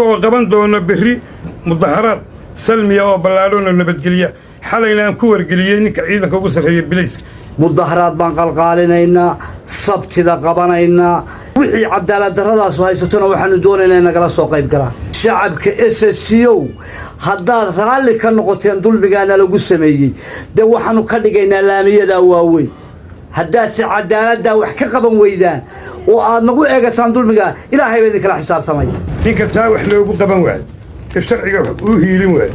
qaban doona berri mudaharaad salmiya oo ballaaran oo nabadgelya xalayna aan ku wargeliyay ninka ciidanka ugu sarreeya bilayska mudaharaad baan qalqaalinaynaa sabtida qabanaynaa wixii cadaalad darradaas haysatona waxaanu doonaynaa in nagala soo qayb galaa shacabka SSCO haddaad raalli ka noqoteen dulmigaana lagu sameeyey de waxaanu ka dhigaynaa laamiyada waaweyn haddaad si cadaaladda wax ka qaban weydaan oo aad nagu eegataan dulmiga ilaahay baa idin kala xisaabtamay ninka taa wax loogu qaban waayo sharciga u hiilin waayo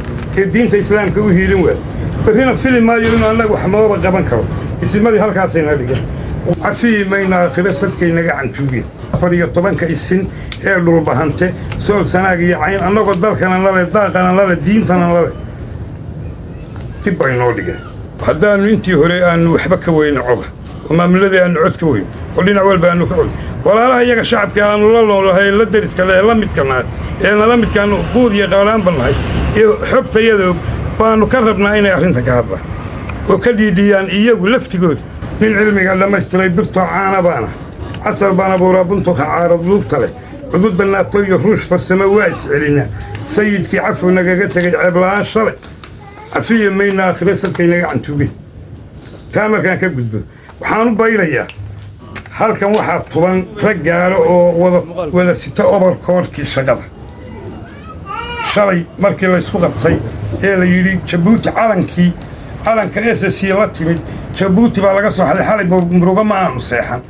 diinta islaamka u hiilin waayo berrina fili maayo inuu annagu wax mooba qaban karo ismadii halkaasayna dhigan cafii mayna aakhiro sadkaynaga cantuugeen 14 isin ee dhulbahante sool sanaag iyo cayn annagoo dalkana nale daaqana nale diintana nale dib bay noo dhigeen haddaanu intii hore aanu waxba ka weyno coda oo maamuladii aanu cod ka weyno oo dhinac walba aanu ka cod walaalaha iyaga shacabka aanu la noolahay la deriska leh la midkanahay ee nala midkaanu buud iyo qaalaan nahay iyo xogtayada baanu ka rabnaa inay arrintan ka hadlaan oo ka dhiidhiyaan iyagu laftigooda nin cilmiga dhammaystiray birtoo caana baana casar baana buuraa buntu caarad luugta leh cududda naato iyo ruush farsamo waa iscelinaa sayidkii cafow nagaga tegay ceebla'aan shalay cafiya mayna aakhiro sadkaynaga cantuugeen taa markaan ka gudbo waxaan u bayrayaa halkan waxaa tuban rag gaalo oo wada sita obarkoorkii shaqada shalay markii la isku qabtay ee la yidhi jabuuti calanka SSC la timid jabuuti baa laga soo xaday xalay murugo ma aanu seexan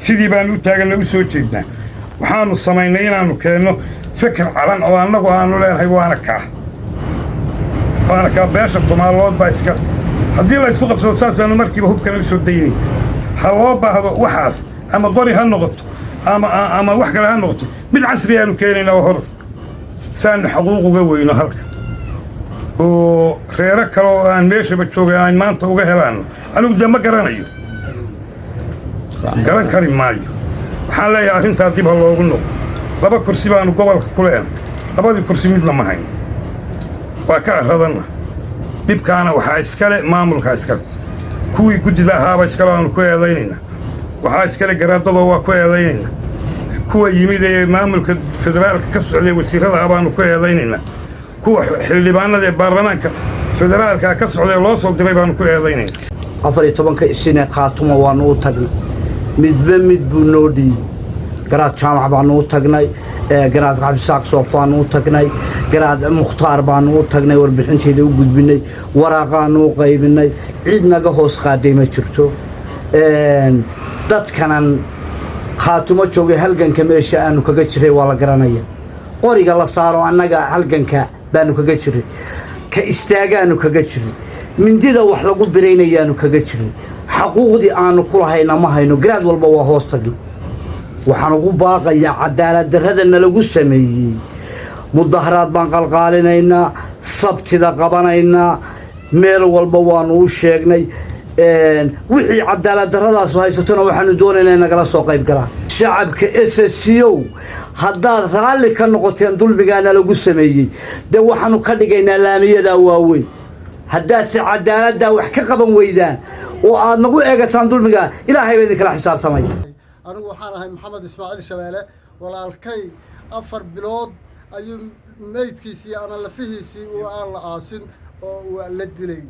sidii baanu u taaganna u soo jeednaa waxaanu samaynay inaannu keenno fikir calan oo annagu aanu leenahay waana kaa beesha tumaalood baa iska haddii la isku qabsado saasaanu markiiba hubkana u soo daynay ha loo baahdo waxaas ama qori ha noqoto ama wax kale ha noqoto mid casri aanu keenaynaa oo hor saanu xaquuq uga weyno halka oo reero kale oo aan meeshaba joogay aan maanta uga helaanno anigu dee ma garanayo garan kari maayo waxaan leeyahay arrintaa dib ha loogu noqo 2 kursi baanu gobolka ku leenay 2 kursi midna ma hayno waa ka aradanna dhibkaana waxaa iskale maamulka iskale kuwii gudida ahaaba iskale aanu ku eedaynaynaa waxaa iskale garaadadoo waa ku eedaynaynaa kuwa yimid ee maamulka federaalka ka socday wasiirada abaanu ku eedaynaynaa kuwa xildhibaanada ee baarlamaanka federaalka ka socday loo soo diray baanu ku eedaynaynaa 14 isine qaatuma waanu u tagnay midba mid buu noo dhiibay garaad jaamac baanu u tagnay garaad cabdisaaq soofaanu u tagnay garaad mukhtaar baanu u tagnay warbixinteeda u gudbinay waraaqaanu u qaybinay cid naga hoos qaaday ma jirto dadkanan qaatumo joogay halganka meesha aanu kaga jiray waa la garanaya qoriga la saaro annaga halganka baanu kaga jiray ka istaagaanu kaga jiray mindida wax lagu biraynayaanu kaga jiray xaquuqdii aanu ku lahayna ma hayno garaad walba waa hoos tagnay waxaan ugu baaqayaa cadaalad darrada lagu sameeyey mudaharaad baan qalqaalinaynaa sabtida qabanaynaa meel walba waanu u sheegnay wixii cadaalad darradaas haysatona waxaanu doonaynaa in nagala soo qayb galaa shacabka SSCO haddaad raalli ka noqoteen dulmigaana lagu sameeyey de waxaanu ka dhigaynaa laamiyada waaweyn haddaad si cadaaladda wax ka qaban weydaan oo aad nagu eegataan dulmiga ilaahay baa idin kala xisaabtamay anigu waxaan ahay maxamed ismaaciil shabeele walaalkay 4 bilood ayuu meydkiisii ama lafihiisii uu aan la aasin oo uu la dilay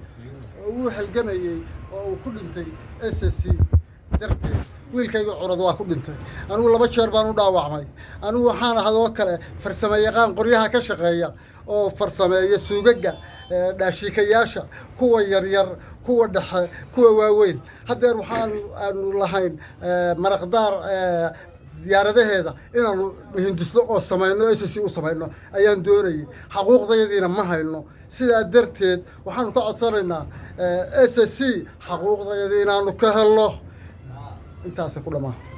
oo uu halgamayay oo uu ku dhintay SSC darteed wiilkayga curad waa ku dhintay anigu 2 jeer baan u dhaawacmay anigu waxaan ahay oo kale farsamo yaqaan qoryaha ka shaqeeya oo farsameeya suugaga dhaashikayaasha kuwa yaryar kuwa dhexe kuwa waaweyn haddeen waxaanu lahayn maraqdaar diyaaradaheeda inaanu hindisno oo samayno SSC u samayno ayaan doonayay xaquuqdayadiina ma hayno sidaa darteed waxaanu ka codsanaynaa SSC xaquuqdayadii inaanu ka helno intaas ku dhamaatay